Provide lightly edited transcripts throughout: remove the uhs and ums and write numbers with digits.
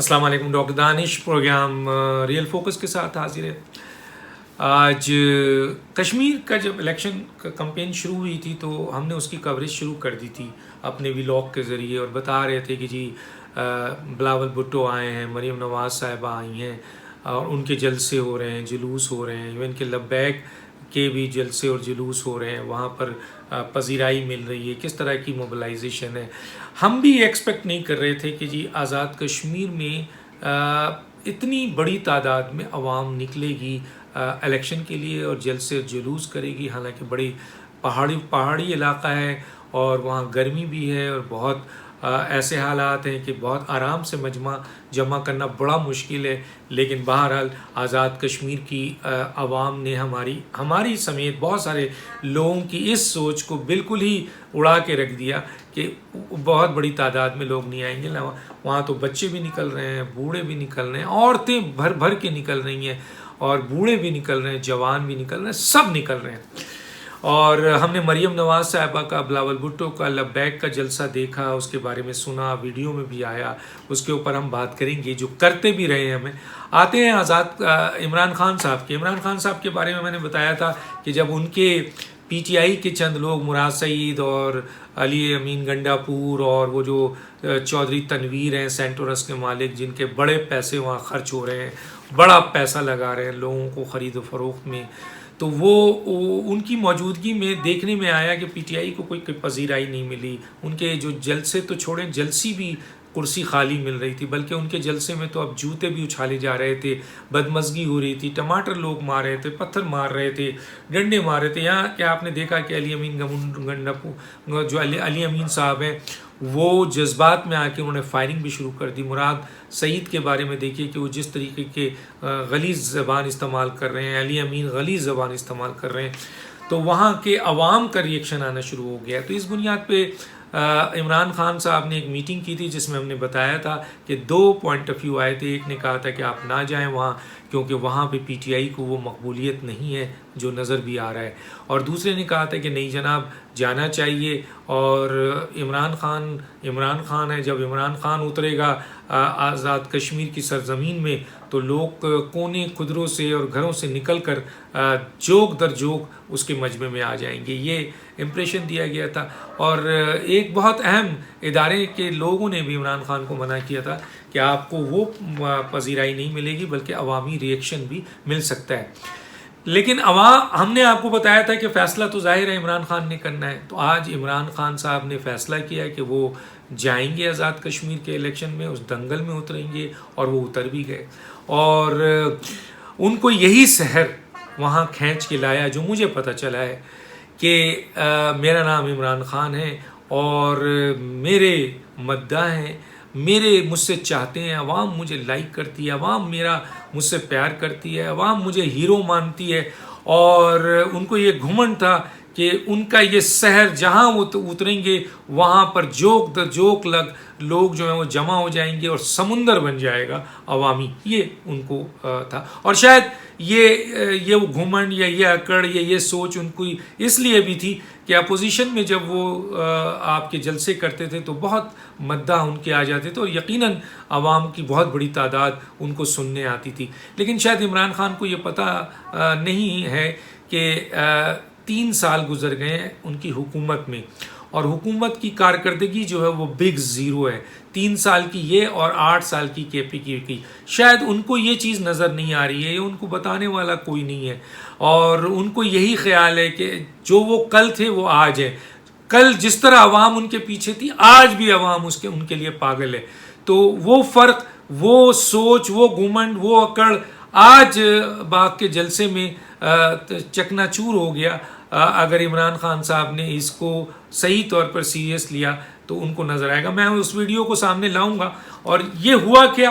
अस्सलाम वालेकुम। Doctor Danish program real focus के साथ हाजिर है। आज कश्मीर का जब इलेक्शन कैंपेन शुरू हुई थी तो हमने उसकी कवरेज शुरू कर दी थी अपने व्लॉग के ज़रिए और बता रहे थे कि जी बिलावल भुट्टो आए हैं, मरीम नवाज़ साहिबा आई हैं और उनके जलसे हो रहे हैं, जुलूस हो रहे हैं, इवन के लब्बैक के भी जलसे और जुलूस हो रहे हैं, वहाँ पर पजीराई मिल रही है, किस तरह की मोबिलाइजेशन है। हम भी एक्सपेक्ट नहीं कर रहे थे कि जी आज़ाद कश्मीर में इतनी बड़ी तादाद में आवाम निकलेगी इलेक्शन के लिए और जलसे और जुलूस करेगी। हालांकि बड़ी पहाड़ी इलाका है और वहाँ गर्मी भी है और बहुत ऐसे हालात हैं कि बहुत आराम से मजमा जमा करना बड़ा मुश्किल है। लेकिन बहरहाल आज़ाद कश्मीर की आवाम ने हमारी समेत बहुत सारे लोगों की इस सोच को बिल्कुल ही उड़ा के रख दिया कि बहुत बड़ी तादाद में लोग नहीं आएंगे। वहाँ तो बच्चे भी निकल रहे हैं, बूढ़े भी निकल रहे हैं, औरतें भर भर के निकल रही हैं और बूढ़े भी निकल रहे हैं, जवान भी निकल रहे हैं, सब निकल रहे हैं। और हमने मरीम नवाज़ साहिबा का, बिलावल भुट्टो का लब्बैक का जलसा देखा, उसके बारे में सुना, वीडियो में भी आया, उसके ऊपर हम बात करेंगे, जो करते भी रहे हैं। हमें आते हैं आज़ाद इमरान खान साहब के। इमरान खान साहब के बारे में मैंने बताया था कि जब उनके पीटीआई के चंद लोग, मुराद सईद और अली अमीन गंडापुर और वो जो चौधरी तनवीर हैं सेंटोरस के मालिक, जिनके बड़े पैसे वहाँ खर्च हो रहे हैं, बड़ा पैसा लगा रहे हैं लोगों को ख़रीद व फरोख्त में, तो वो उनकी मौजूदगी में देखने में आया कि पीटीआई को कोई पजीराई नहीं मिली। उनके जो जलसे तो छोड़ें, जलसी भी कुर्सी खाली मिल रही थी, बल्कि उनके जलसे में तो अब जूते भी उछाले जा रहे थे, बदमज़गी हो रही थी, टमाटर लोग मार रहे थे, पत्थर मार रहे थे, डंडे मार रहे थे। यहाँ क्या आपने देखा कि अली अमीन गंडापुर जो अली अमीन साहब हैं, वो जज्बात में आके उन्होंने फायरिंग भी शुरू कर दी। मुराद सईद के बारे में देखिए कि वो जिस तरीके के गलीज़ ज़बान इस्तेमाल कर रहे हैं, अली अमीन गलीज़ ज़बान इस्तेमाल कर रहे हैं, तो वहाँ के अवाम का रिएक्शन आना शुरू हो गया। तो इस बुनियाद पे इमरान खान साहब ने एक मीटिंग की थी जिसमें हमने बताया था कि 2 पॉइंट ऑफ व्यू आए थे। एक ने कहा था कि आप ना जाएं वहाँ, क्योंकि वहाँ पे पीटीआई को वो मकबूलियत नहीं है जो नज़र भी आ रहा है, और दूसरे ने कहा था कि नहीं जनाब, जाना चाहिए। और इमरान खान है, जब इमरान खान उतरेगा आज़ाद कश्मीर की सरजमीन में तो लोग कोने खुदरों से और घरों से निकल कर जोक दर जोक उसके मजमे में आ जाएंगे, ये इम्प्रेशन दिया गया था। और एक बहुत अहम इदारे के लोगों ने भी इमरान खान को मना किया था कि आपको वो पजीराई नहीं मिलेगी, बल्कि अवामी रिएक्शन भी मिल सकता है। लेकिन हमने आपको बताया था कि फ़ैसला तो जाहिर है इमरान खान ने करना है। तो आज इमरान खान साहब ने फ़ैसला किया कि वो जाएंगे आज़ाद कश्मीर के इलेक्शन में, उस दंगल में उतरेंगे, और वो उतर भी गए। और उनको यही शहर वहाँ खींच के लाया जो मुझे पता चला है कि मेरा नाम इमरान खान है और मेरे मद्दा हैं, मुझसे चाहते हैं, अवाम मुझे लाइक करती है, अवाम मुझसे प्यार करती है, अवाम मुझे हीरो मानती है। और उनको ये घुमंड था कि उनका ये शहर जहाँ वो उतरेंगे वहाँ पर जोक द जोक लोग जो हैं वो जमा हो जाएंगे और समुंदर बन जाएगा अवामी, ये उनको था। और शायद ये वो घुमंड या ये अकड़ या ये सोच उनको इसलिए भी थी कि अपोजिशन में जब वो आपके जलसे करते थे तो बहुत मद्दा उनके आ जाते थे और यकीनन आवाम की बहुत बड़ी तादाद उनको सुनने आती थी। लेकिन शायद इमरान खान को ये पता नहीं है कि 3 साल गुजर गए हैं उनकी हुकूमत में, और हुकूमत की कारकर्दगी जो है वो बिग ज़ीरो है। 3 साल की ये और 8 साल की केपी की शायद उनको ये चीज़ नज़र नहीं आ रही है, उनको बताने वाला कोई नहीं है, और उनको यही ख्याल है कि जो वो कल थे वो आज है। कल जिस तरह आवाम उनके पीछे थी, आज भी आवाम उनके लिए पागल है। तो वो फ़र्क, वो सोच, वो घुमंड, वो अकड़ आज बाग के जलसे में चकनाचूर हो गया। अगर इमरान खान साहब ने इसको सही तौर पर सीरियस लिया तो उनको नज़र आएगा। मैं उस वीडियो को सामने लाऊंगा। और ये हुआ क्या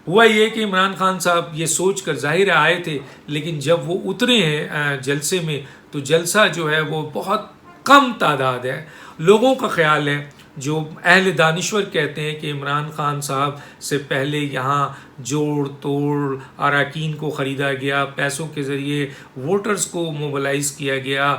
हुआ, ये कि इमरान खान साहब ये सोच कर ज़ाहिर आए थे, लेकिन जब वो उतरे हैं जलसे में तो जलसा जो है वो बहुत कम तादाद है। लोगों का ख्याल है, जो अहले दानिश्वर कहते हैं कि इमरान खान साहब से पहले यहाँ जोड़ तोड़ अरकान को ख़रीदा गया, पैसों के ज़रिए वोटर्स को मोबिलाइज़ किया गया,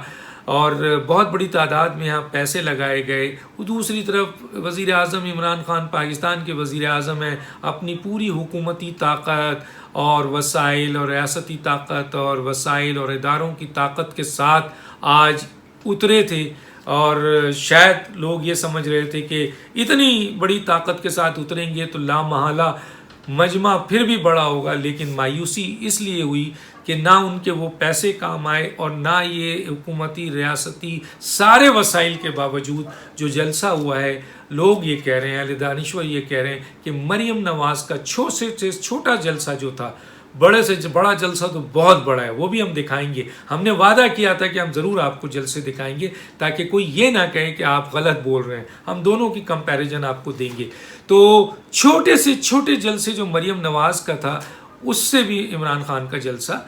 और बहुत बड़ी तादाद में यहाँ पैसे लगाए गए। दूसरी तरफ वज़ीर आज़म इमरान ख़ान पाकिस्तान के वज़ीर आज़म हैं, अपनी पूरी हुकूमती ताकत और वसाइल और रियासती ताकत और वसाइल और इदारों की ताकत के साथ आज उतरे थे। और शायद लोग ये समझ रहे थे कि इतनी बड़ी ताकत के साथ उतरेंगे तो लामहला मजमा फिर भी बड़ा होगा, लेकिन मायूसी इसलिए हुई कि ना उनके वो पैसे काम आए और ना ये हुकूमती रियासती सारे वसाइल के बावजूद जो जलसा हुआ है, लोग ये कह रहे हैं, अहले दानिश्वर ये कह रहे हैं कि मरीम नवाज़ का छोटे से छोटा जलसा जो था, बड़े से बड़ा जलसा तो बहुत बड़ा है, वो भी हम दिखाएंगे। हमने वादा किया था कि हम ज़रूर आपको जलसे दिखाएंगे ताकि कोई ये ना कहे कि आप गलत बोल रहे हैं। हम दोनों की कंपैरिजन आपको देंगे। तो छोटे से छोटे जलसे जो मरीम नवाज़ का था, उससे भी इमरान खान का जलसा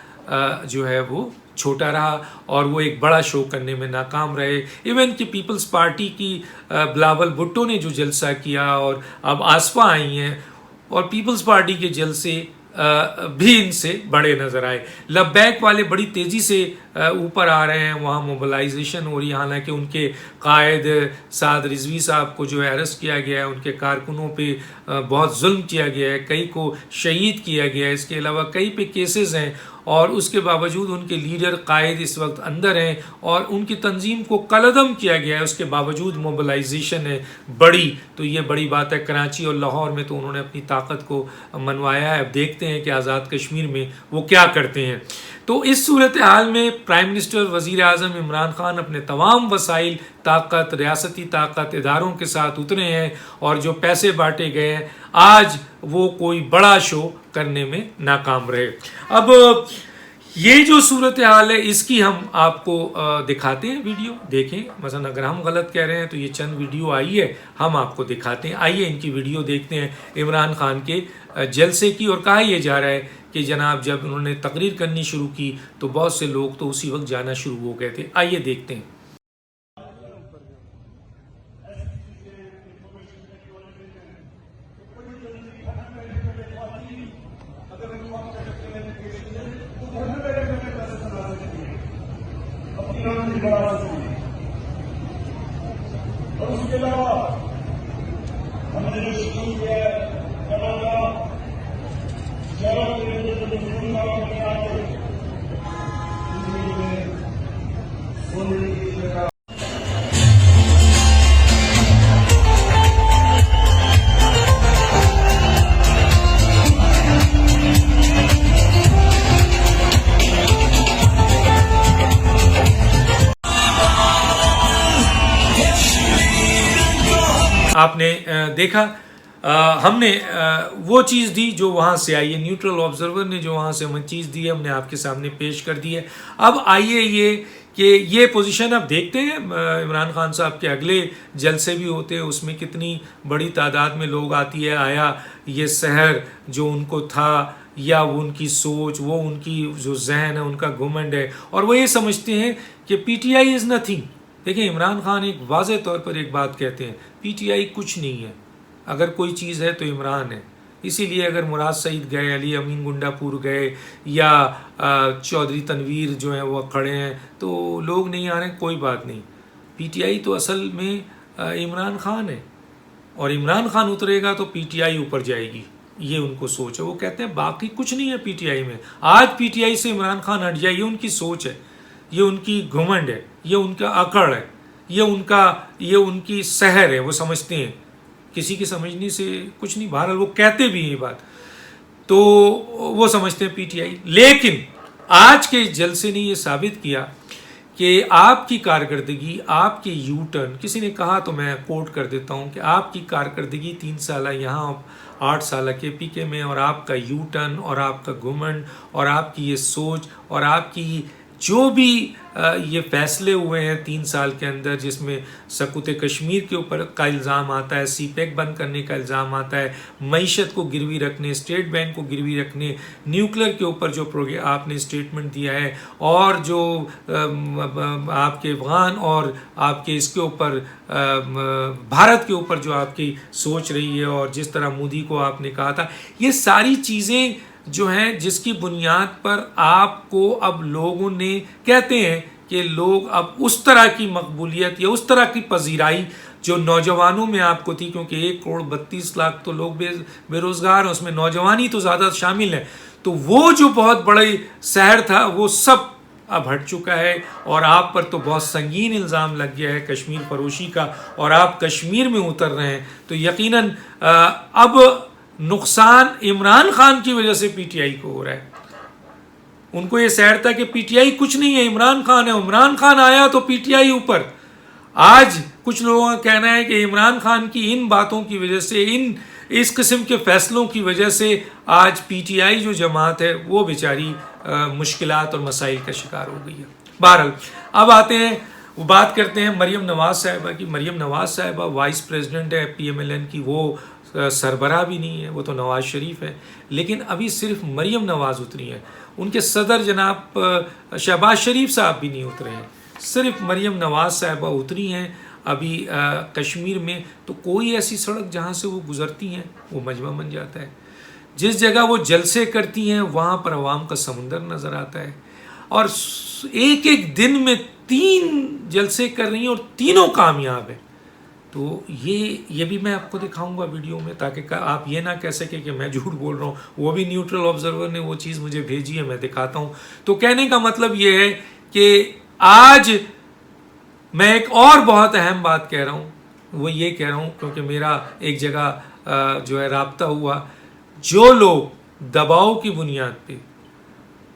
जो है वो छोटा रहा और वो एक बड़ा शो करने में नाकाम रहे। इवन कि पीपल्स पार्टी की बिलावल भुट्टो ने जो जलसा किया और अब आसफा आई हैं, और पीपल्स पार्टी के जलसे भी इनसे बड़े नज़र आए। लब्बैक वाले बड़ी तेज़ी से ऊपर आ रहे हैं, वहाँ मोबिलाइजेशन हो रही है। हालांकि उनके कायद साद रिजवी साहब को जो है अरेस्ट किया गया है, उनके कारकुनों पे बहुत जुल्म किया गया है, कई को शहीद किया गया है, इसके अलावा कई पे केसेस हैं, और उसके बावजूद उनके लीडर कायद इस वक्त अंदर हैं और उनकी तंजीम को कलअदम किया गया है। उसके बावजूद मोबिलाइजेशन है बड़ी, तो ये बड़ी बात है। कराची और लाहौर में तो उन्होंने अपनी ताकत को मनवाया है। अब देखते हैं कि आज़ाद कश्मीर में वो क्या करते हैं। तो इस सूरत हाल में प्राइम मिनिस्टर वज़ीर आज़म इमरान ख़ान अपने तमाम वसाइल, ताकत, रियासती ताकत, इदारों के साथ उतरे हैं और जो पैसे बांटे गए हैं, आज वो कोई बड़ा शो करने में नाकाम रहे। अब ये जो सूरत हाल है, इसकी हम आपको दिखाते हैं, वीडियो देखें। मसलन अगर हम गलत कह रहे हैं तो ये चंद वीडियो आई है, हम आपको दिखाते हैं। आइए इनकी वीडियो देखते हैं इमरान खान के जलसे की। और कहा यह जा रहा है कि जनाब जब उन्होंने तकरीर करनी शुरू की तो बहुत से लोग तो उसी वक्त जाना शुरू हो गए थे। आइए देखते हैं। और उसके अलावा हमने जो शुरू किया आपने देखा, हमने वो चीज़ दी जो वहाँ से आई है, न्यूट्रल ऑब्जर्वर ने जो वहाँ से हमें चीज़ दी है, हमने आपके सामने पेश कर दी है। अब आइए ये पोजीशन अब देखते हैं इमरान खान साहब के अगले जलसे भी होते हैं, उसमें कितनी बड़ी तादाद में लोग आती है। आया ये सहर जो उनको था, या वो उनकी सोच, वो उनकी जो जहन है, उनका घुमंड है, और वो ये समझते हैं कि पीटीआई इज़ नथिंग। देखिए, इमरान खान एक वाज़ेह तौर पर एक बात कहते हैं, पीटीआई कुछ नहीं है, अगर कोई चीज़ है तो इमरान है। इसीलिए अगर मुराद सईद गए, अली अमीन गुंडापुर गए, या चौधरी तनवीर जो हैं वो खड़े हैं, तो लोग नहीं आ रहे, कोई बात नहीं। पीटीआई तो असल में इमरान खान है, और इमरान खान उतरेगा तो पीटीआई ऊपर जाएगी, ये उनको सोच है। वो कहते हैं बाकी कुछ नहीं है पीटीआई में। आज पीटीआई से इमरान खान हट जाए, ये उनकी सोच है, ये उनकी घुमंड है, ये उनका अकड़ है, ये उनकी सहर है। वो समझते हैं, किसी के समझने से कुछ नहीं, बहरहाल वो कहते भी हैं ये बात, तो वो समझते हैं पीटीआई। लेकिन आज के जलसे ने ये साबित किया कि आपकी कारकर्दगी, आपके यू टर्न, किसी ने कहा तो मैं कोट कर देता हूँ कि आपकी कारकर्दगी 3 साल यहाँ, 8 साल के पीके में, और आपका यू टर्न और आपका घुमंड और आपकी ये सोच और आपकी जो भी ये फैसले हुए हैं 3 साल के अंदर, जिसमें सकूत कश्मीर के ऊपर का इल्ज़ाम आता है, सीपेक बंद करने का इल्ज़ाम आता है, मईशत को गिरवी रखने, स्टेट बैंक को गिरवी रखने, न्यूक्लियर के ऊपर जो आपने स्टेटमेंट दिया है, और जो आपके अफगान और आपके इसके ऊपर भारत के ऊपर जो आपकी सोच रही है, और जिस तरह मोदी को आपने कहा था, ये सारी चीज़ें जो हैं जिसकी बुनियाद पर आपको अब लोगों ने कहते हैं कि लोग अब उस तरह की मकबूलियत या उस तरह की पजीराई जो नौजवानों में आपको थी, क्योंकि 1,32,00,000 तो लोग बेरोजगार हैं, उसमें नौजवान ही तो ज़्यादा शामिल हैं, तो वो जो बहुत बड़ी सहर था वो सब अब हट चुका है और आप पर तो बहुत संगीन इल्ज़ाम लग गया है कश्मीर फरोशी का और आप कश्मीर में उतर रहे हैं। तो यकीनन अब नुकसान इमरान खान की वजह से पीटीआई को हो रहा है। उनको ये सहर था कि पीटीआई कुछ नहीं है, इमरान खान है, इमरान खान आया तो पीटीआई ऊपर। आज कुछ लोगों का कहना है कि इमरान खान की इन बातों की वजह से, इस किस्म के फैसलों की वजह से आज पीटीआई जो जमात है वो बेचारी मुश्किलात और मसाइल का शिकार हो गई है। बहरहाल अब आते हैं, वो बात करते हैं मरियम नवाज साहिबा की। मरियम नवाज साहिबा वाइस प्रेसिडेंट है PMLN की, वो सरबराह भी नहीं है, वो तो नवाज शरीफ है। लेकिन अभी सिर्फ मरियम नवाज उतरी हैं, उनके सदर जनाब शहबाज शरीफ साहब भी नहीं उतरे हैं, सिर्फ मरियम नवाज साहिबा उतरी हैं अभी कश्मीर में। तो कोई ऐसी सड़क जहाँ से वो गुजरती हैं वो मजमा बन जाता है। जिस जगह वो जलसे करती हैं वहाँ पर अवाम का समुंदर नज़र आता है और एक एक दिन में 3 जलसे कर रही हैं और तीनों कामयाब हैं। तो ये भी मैं आपको दिखाऊंगा वीडियो में, ताकि आप ये ना कह सके कि मैं झूठ बोल रहा हूँ। वो भी न्यूट्रल ऑब्जर्वर ने वो चीज़ मुझे भेजी है, मैं दिखाता हूँ। तो कहने का मतलब ये है कि आज मैं एक और बहुत अहम बात कह रहा हूँ, वो ये कह रहा हूँ क्योंकि मेरा एक जगह जो है राब्ता हुआ, जो लोग दबाव की बुनियाद पे,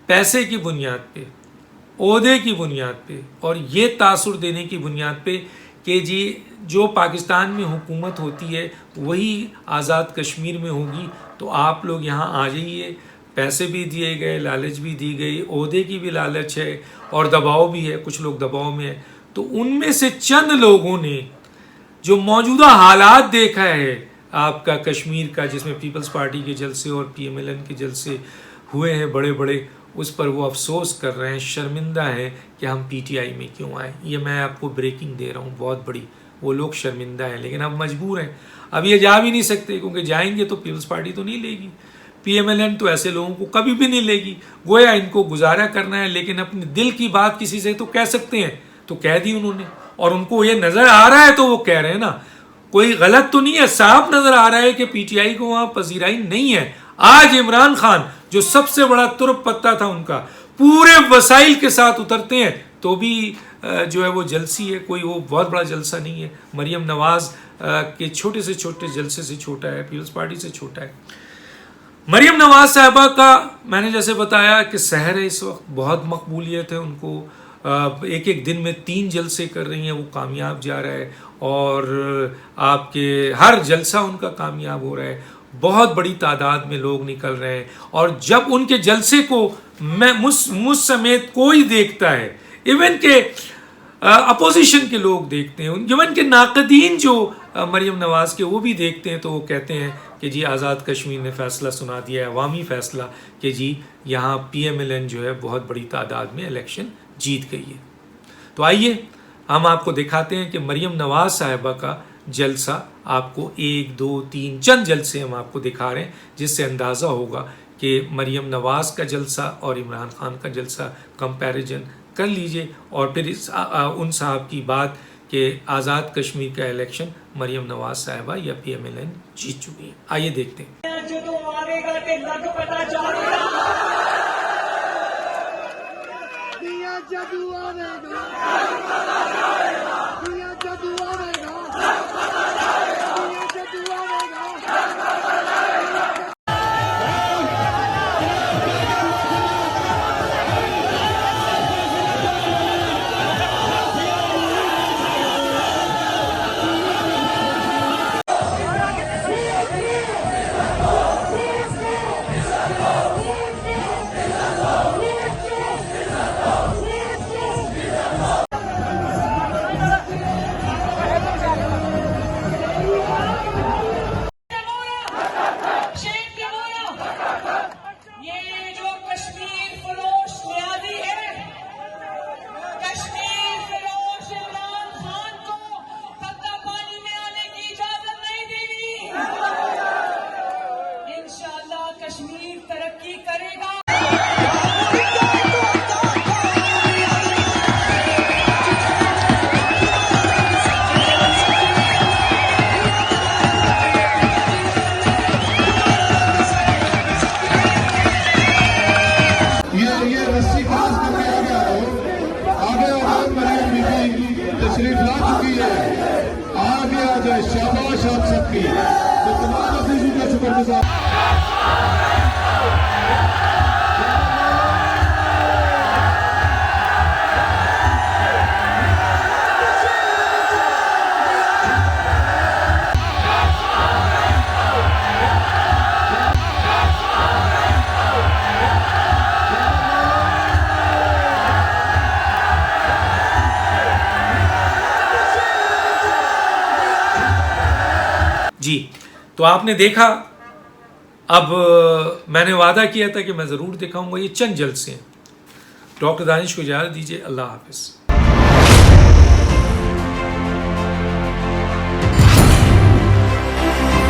पैसे की बुनियाद पे, ओहदे की बुनियाद पे और ये तासुर देने की बुनियाद पे कि जी जो पाकिस्तान में हुकूमत होती है वही आज़ाद कश्मीर में होगी, तो आप लोग यहाँ आ जाइए। पैसे भी दिए गए, लालच भी दी गई, ओहदे की भी लालच है और दबाव भी है, कुछ लोग दबाव में है। तो उनमें से चंद लोगों ने जो मौजूदा हालात देखा है आपका कश्मीर का, जिसमें पीपल्स पार्टी के जलसे और PMLN के जलसे हुए हैं बड़े बड़े, उस पर वो अफसोस कर रहे हैं, शर्मिंदा है कि हम PTI में क्यों आए। ये मैं आपको ब्रेकिंग दे रहा हूँ बहुत बड़ी। वो लोग शर्मिंदा हैं लेकिन अब मजबूर हैं, अब ये जा भी नहीं सकते, क्योंकि जाएंगे तो पीपल्स पार्टी तो नहीं लेगी, PMLN तो ऐसे लोगों को कभी भी नहीं लेगी। गोया इनको गुजारा करना है, लेकिन अपने दिल की बात किसी से तो कह सकते हैं, तो कह दी उन्होंने और उनको ये नज़र आ रहा है तो वो कह रहे हैं ना, कोई गलत तो नहीं है, साफ नज़र आ रहा है कि PTI को वहाँ पजीराई नहीं है। आज इमरान खान जो सबसे बड़ा तुर्प पत्ता था उनका, पूरे वसाइल के साथ उतरते हैं तो भी जो है वो जलसी है, कोई वो बहुत बड़ा जलसा नहीं है। मरियम नवाज के छोटे से छोटे जलसे से छोटा है, पीपल्स पार्टी से छोटा है। मरियम नवाज साहिबा का मैंने जैसे बताया कि सहर है, इस वक्त बहुत मकबूलियत है उनको, एक एक दिन में 3 जलसे कर रही हैं, वो कामयाब जा रहा है और आपके हर जलसा उनका कामयाब हो रहा है, बहुत बड़ी तादाद में लोग निकल रहे हैं। और जब उनके जलसे को मुझ समेत कोई देखता है, इवन के अपोजिशन के लोग देखते हैं, इवन के नाकदीन जो मरियम नवाज के वो भी देखते हैं, तो वो कहते हैं कि जी आज़ाद कश्मीर ने फ़ैसला सुना दिया है, अवामी फ़ैसला, कि जी यहाँ PMLN जो है बहुत बड़ी तादाद में इलेक्शन जीत गई है। तो आइए हम आपको दिखाते हैं कि मरियम नवाज साहिबा का जलसा, आपको 1 2 3 चंद जलसे हम आपको दिखा रहे हैं, जिससे अंदाज़ा होगा कि मरियम नवाज का जलसा और इमरान खान का जलसा कंपैरिजन कर लीजिए और फिर उन साहब की बात कि आज़ाद कश्मीर का इलेक्शन मरियम नवाज साहिबा या PMLN जीत चुकी है। आइए देखते हैं। चुकी है, आगे आ जाए, शाबाश आप सबकी। तो तमाम अजीजों का शुक्रगुजार। जी, तो आपने देखा। अब मैंने वादा किया था कि मैं ज़रूर दिखाऊंगा, ये चंद जलसे हैं। डॉक्टर दानिश को इजाज़त दीजिए। अल्लाह हाफ़िज़।